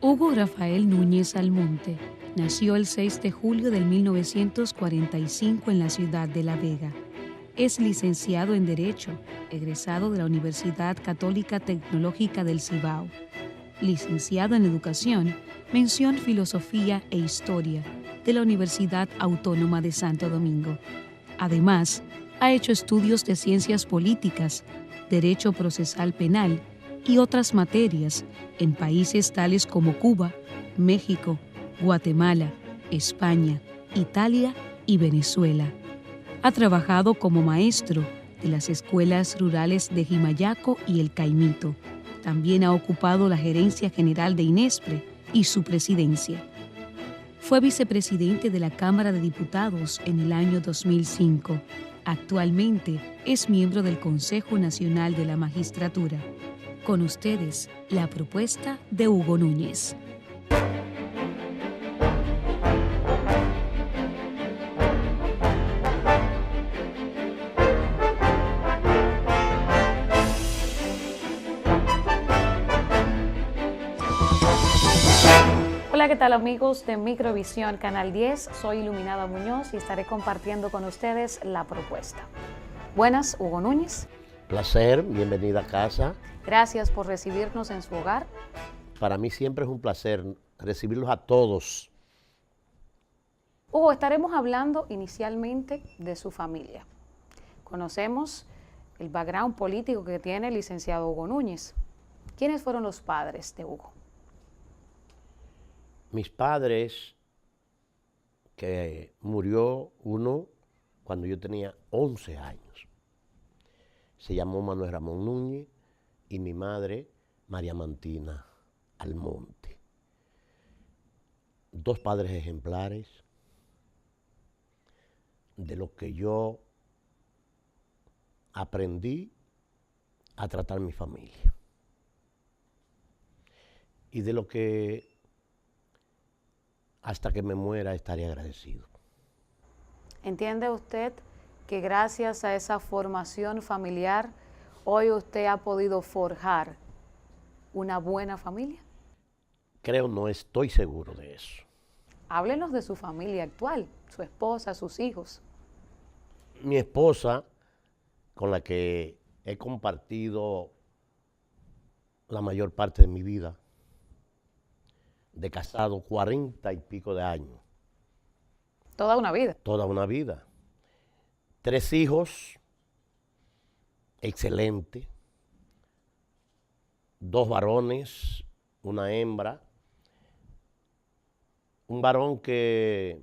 Hugo Rafael Núñez Almonte nació el 6 de julio de 1945 en la ciudad de La Vega. Es licenciado en Derecho, egresado de la Universidad Católica Tecnológica del Cibao. Licenciado en Educación, mención Filosofía e Historia de la Universidad Autónoma de Santo Domingo. Además, ha hecho estudios de Ciencias Políticas, Derecho Procesal Penal y otras materias en países tales como Cuba, México, Guatemala, España, Italia y Venezuela. Ha trabajado como maestro de las escuelas rurales de Jimayaco y El Caimito. También ha ocupado la gerencia general de INESPRE y su presidencia. Fue vicepresidente de la Cámara de Diputados en el año 2005. Actualmente es miembro del Consejo Nacional de la Magistratura. Con ustedes, la propuesta de Hugo Núñez. Hola, ¿qué tal amigos de Microvisión Canal 10? Soy Iluminada Muñoz y estaré compartiendo con ustedes la propuesta. Buenas, Hugo Núñez. Placer, bienvenida a casa. Gracias por recibirnos en su hogar. Para mí siempre es un placer recibirlos a todos. Hugo, estaremos hablando inicialmente de su familia. Conocemos el background político que tiene el licenciado Hugo Núñez. ¿Quiénes fueron los padres de Hugo? Mis padres, que murió uno cuando yo tenía 11 años. Se llamó Manuel Ramón Núñez y mi madre, María Mantina Almonte. Dos padres ejemplares de los que yo aprendí a tratar mi familia. Y de lo que hasta que me muera estaré agradecido. ¿Entiende usted que gracias a esa formación familiar, hoy usted ha podido forjar una buena familia? Creo, no estoy seguro de eso. Háblenos de su familia actual, su esposa, sus hijos. Mi esposa, con la que he compartido la mayor parte de mi vida, de casado 40 y pico de años. Toda una vida. Toda una vida. 3 hijos, excelente. 2 varones, una hembra. Un varón que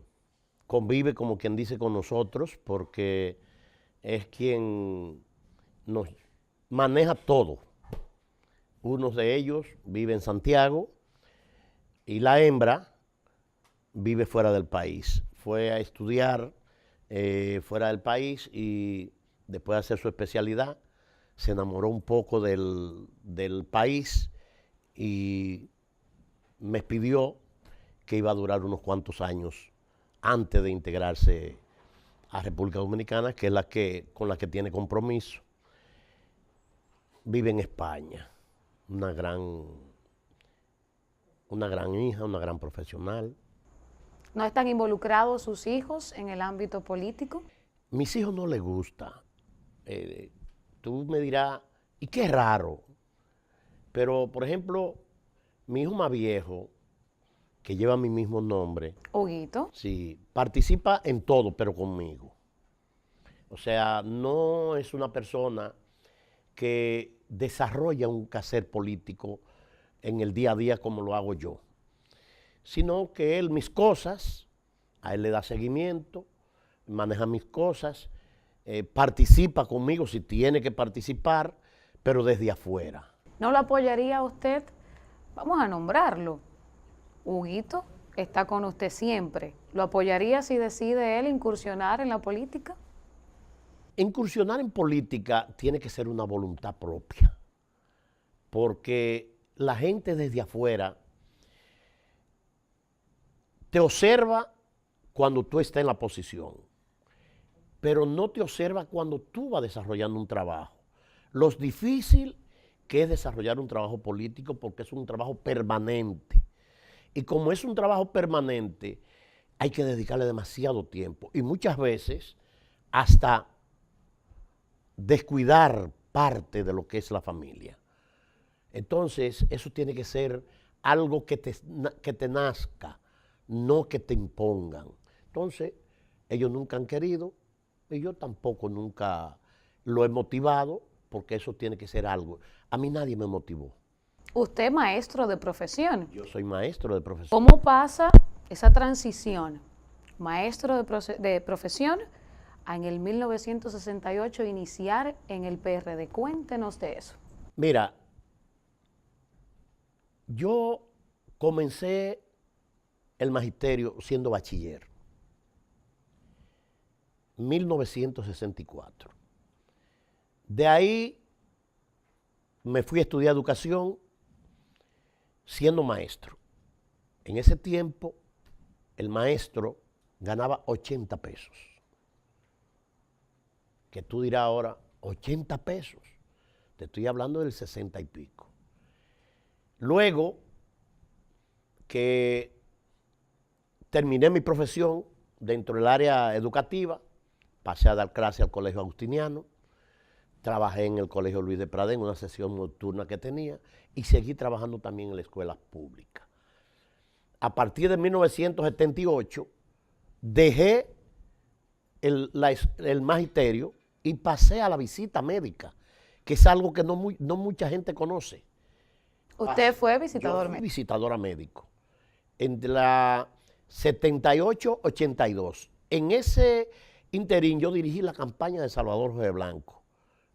convive, como quien dice, con nosotros, porque es quien nos maneja todo. Uno de ellos vive en Santiago y la hembra vive fuera del país. Fue a estudiar fuera del país y después de hacer su especialidad se enamoró un poco del país y me pidió que iba a durar unos cuantos años antes de integrarse a República Dominicana, que es con la que tiene compromiso. Vive en España, una gran hija, una gran profesional. ¿No están involucrados sus hijos en el ámbito político? Mis hijos no les gusta. Tú me dirás, ¿y qué raro? Pero, por ejemplo, mi hijo más viejo, que lleva mi mismo nombre, Huguito. sí, participa en todo, pero conmigo. O sea, no es una persona que desarrolla un quehacer político en el día a día como lo hago yo, sino que él mis cosas, a él le da seguimiento, maneja mis cosas, participa conmigo si tiene que participar, pero desde afuera. ¿No lo apoyaría usted? Vamos a nombrarlo. Huguito está con usted siempre. ¿Lo apoyaría si decide él incursionar en la política? Incursionar en política tiene que ser una voluntad propia, porque la gente desde afuera te observa cuando tú estás en la posición, pero no te observa cuando tú vas desarrollando un trabajo. Lo difícil que es desarrollar un trabajo político porque es un trabajo permanente. Y como es un trabajo permanente, hay que dedicarle demasiado tiempo y muchas veces hasta descuidar parte de lo que es la familia. Entonces, eso tiene que ser algo que te nazca, no que te impongan. Entonces, ellos nunca han querido y yo tampoco nunca lo he motivado porque eso tiene que ser algo. A mí nadie me motivó. Usted es maestro de profesión. Yo soy maestro de profesión. ¿Cómo pasa esa transición, maestro de profesión, a en el 1968 iniciar en el PRD? Cuéntenos de eso. Mira, yo comencé el magisterio siendo bachiller, 1964. De ahí me fui a estudiar educación siendo maestro. En ese tiempo, el maestro ganaba 80 pesos. Que tú dirás ahora, 80 pesos. Te estoy hablando del 60 y pico. Luego que terminé mi profesión dentro del área educativa, pasé a dar clase al Colegio Agustiniano, trabajé en el Colegio Luis de Pradén, una sesión nocturna que tenía, y seguí trabajando también en la escuela pública. A partir de 1978, dejé el magisterio y pasé a la visita médica, que es algo que no mucha gente conoce. ¿Usted fue visitador médico? Yo fui médico? visitadora médico. Entre la 78-82. En ese interín yo dirigí la campaña de Salvador Jorge Blanco,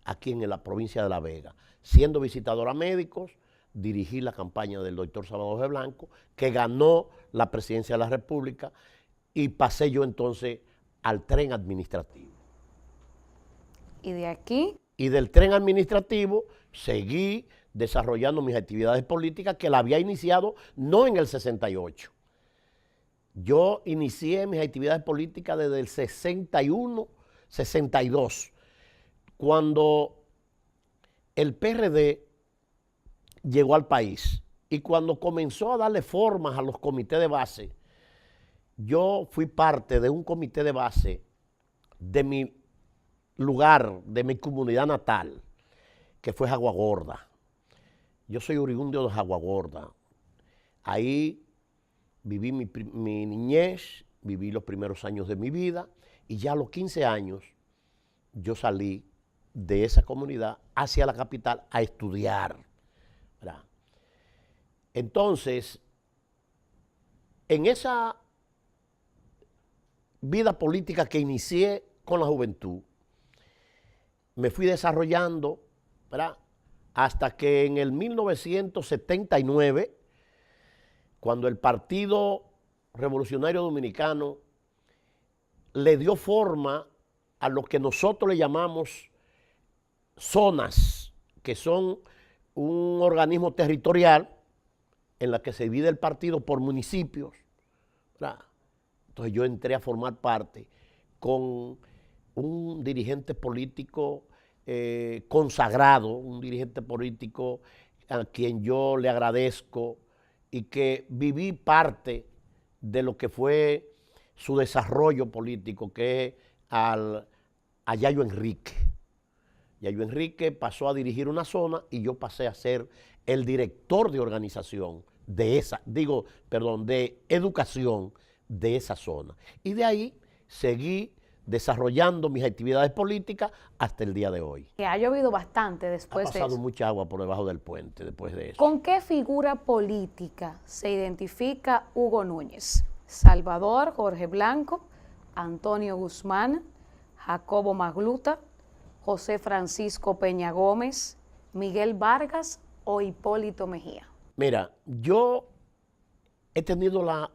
aquí en la provincia de La Vega. Siendo visitadora médicos, dirigí la campaña del doctor Salvador Jorge Blanco, que ganó la presidencia de la República, y pasé yo entonces al tren administrativo. Y de aquí, Y del tren administrativo seguí desarrollando mis actividades políticas que la había iniciado no en el 68. Yo inicié mis actividades políticas desde el 61, 62, cuando el PRD llegó al país y cuando comenzó a darle formas a los comités de base. Yo fui parte de un comité de base de mi lugar, de mi comunidad natal, que fue Aguagorda. Yo soy oriundo de Aguagorda. Ahí viví mi niñez, viví los primeros años de mi vida y ya a los 15 años yo salí de esa comunidad hacia la capital a estudiar, ¿verdad? Entonces, en esa vida política que inicié con la juventud, me fui desarrollando, ¿verdad?, hasta que en el 1979, cuando el Partido Revolucionario Dominicano le dio forma a lo que nosotros le llamamos zonas, que son un organismo territorial en la que se divide el partido por municipios, ¿verdad? Entonces yo entré a formar parte con un dirigente político consagrado, un dirigente político a quien yo le agradezco y que viví parte de lo que fue su desarrollo político, que es a Yayo Enrique. Yayo Enrique pasó a dirigir una zona y yo pasé a ser el director de organización de de educación de esa zona. Y de ahí seguí desarrollando mis actividades políticas hasta el día de hoy. que ha llovido bastante Ha después de pasado eso. mucha agua por debajo del puente después de eso. ¿Con qué figura política se identifica Hugo Núñez? Salvador Jorge Blanco, Antonio Guzmán, Jacobo Magluta, José Francisco Peña Gómez, Miguel Vargas o Hipólito Mejía. Mira, yo he tenido la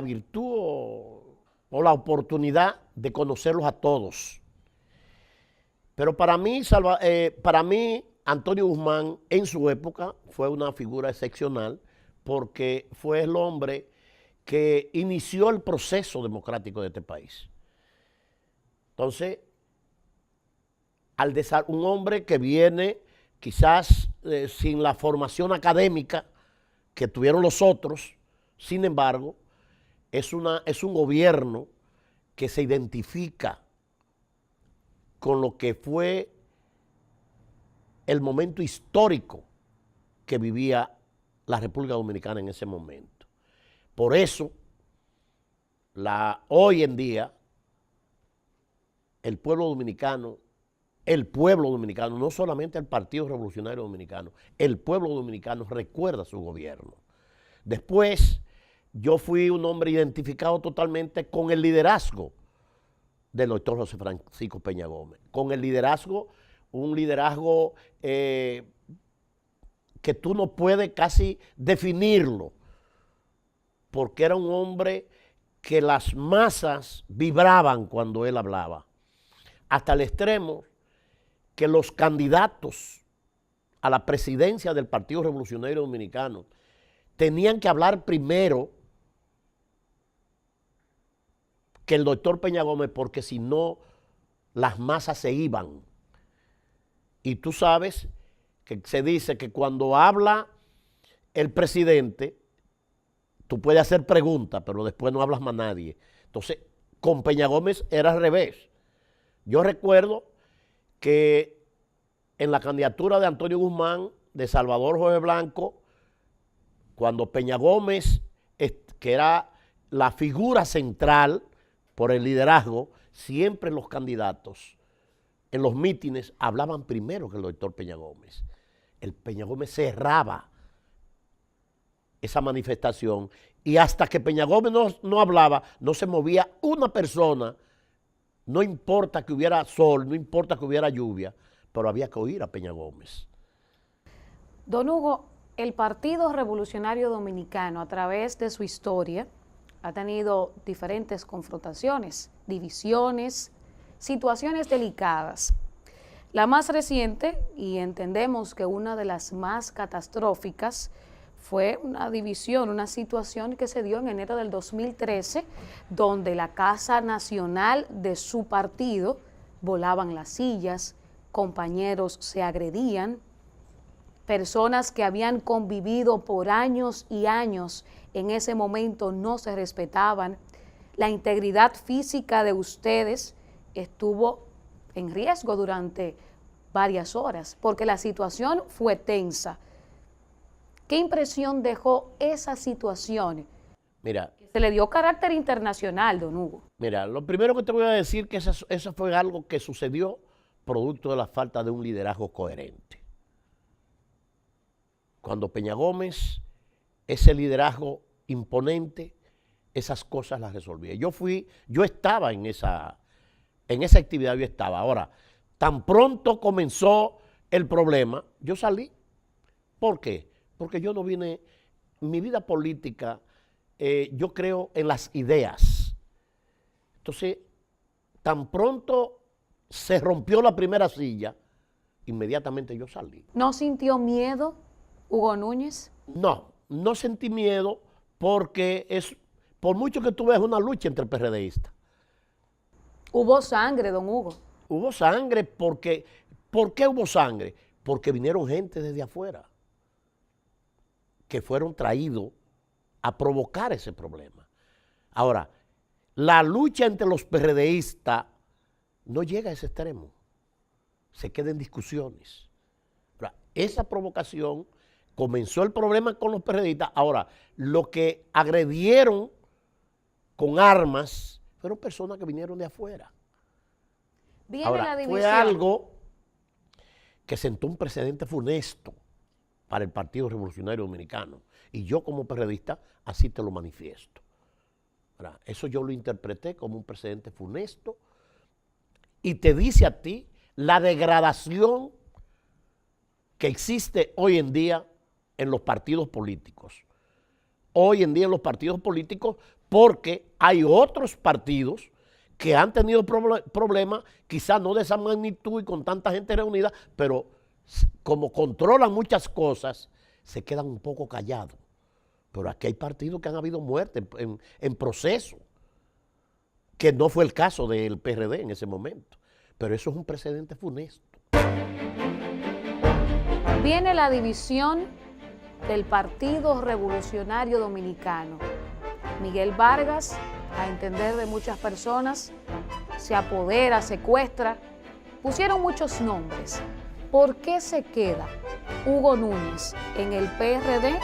virtud o la oportunidad de conocerlos a todos. Pero para mí, Antonio Guzmán en su época fue una figura excepcional porque fue el hombre que inició el proceso democrático de este país. Entonces, un hombre que viene quizás sin la formación académica que tuvieron los otros. Sin embargo, es un gobierno que se identifica con lo que fue el momento histórico que vivía la República Dominicana en ese momento. Por eso, hoy en día, el pueblo dominicano, no solamente el Partido Revolucionario Dominicano, el pueblo dominicano recuerda su gobierno. Después, yo fui un hombre identificado totalmente con el liderazgo del doctor José Francisco Peña Gómez, con el liderazgo, un liderazgo que tú no puedes casi definirlo, porque era un hombre que las masas vibraban cuando él hablaba, hasta el extremo que los candidatos a la presidencia del Partido Revolucionario Dominicano tenían que hablar primero que el doctor Peña Gómez, porque si no, las masas se iban. Y tú sabes que se dice que cuando habla el presidente, tú puedes hacer preguntas, pero después no hablas más nadie. Entonces, con Peña Gómez era al revés. Yo recuerdo que en la candidatura de Antonio Guzmán, de Salvador Jorge Blanco, cuando Peña Gómez, que era la figura central por el liderazgo, siempre los candidatos en los mítines hablaban primero que el doctor Peña Gómez. El Peña Gómez cerraba esa manifestación y hasta que Peña Gómez no hablaba, no se movía una persona, no importa que hubiera sol, no importa que hubiera lluvia, pero había que oír a Peña Gómez. Don Hugo, el Partido Revolucionario Dominicano, a través de su historia, ha tenido diferentes confrontaciones, divisiones, situaciones delicadas. La más reciente, y entendemos que una de las más catastróficas, fue una división, una situación que se dio en enero del 2013, donde la Casa Nacional de su partido volaban las sillas, compañeros se agredían, personas que habían convivido por años y años en ese momento no se respetaban. La integridad física de ustedes estuvo en riesgo durante varias horas porque la situación fue tensa. ¿Qué impresión dejó esa situación? Mira, Se le dio carácter internacional, don Hugo. Mira, lo primero que te voy a decir que eso fue algo que sucedió producto de la falta de un liderazgo coherente. Cuando Peña Gómez, ese liderazgo imponente, esas cosas las resolvía. Yo estaba en esa actividad, yo estaba. Ahora, tan pronto comenzó el problema, yo salí. ¿Por qué? Porque yo no vine, mi vida política, yo creo en las ideas. Entonces, tan pronto se rompió la primera silla, inmediatamente yo salí. ¿No sintió miedo, Hugo Núñez? No sentí miedo porque por mucho que tú veas una lucha entre PRDistas. Hubo sangre, don Hugo. Hubo sangre porque, ¿por qué hubo sangre? Porque vinieron gente desde afuera que fueron traídos a provocar ese problema. Ahora, la lucha entre los PRDistas no llega a ese extremo, se queda en discusiones. Ahora, esa provocación comenzó el problema con los PRDistas. Ahora, lo que agredieron con armas fueron personas que vinieron de afuera. Viene ahora, la división. fue algo que sentó un precedente funesto para el Partido Revolucionario Dominicano. Y yo como PRDista así te lo manifiesto. Ahora, eso yo lo interpreté como un precedente funesto y te dice a ti la degradación que existe hoy en día en los partidos políticos. Hoy en día en los partidos políticos porque hay otros partidos que han tenido problemas, quizás no de esa magnitud y con tanta gente reunida, pero como controlan muchas cosas, se quedan un poco callados. Pero aquí hay partidos que han habido muertes en proceso, que no fue el caso del PRD en ese momento. Pero eso es un precedente funesto. Viene la división del Partido Revolucionario Dominicano. Miguel Vargas, a entender de muchas personas, se apodera, secuestra. Pusieron muchos nombres. ¿Por qué se queda Hugo Núñez en el PRD?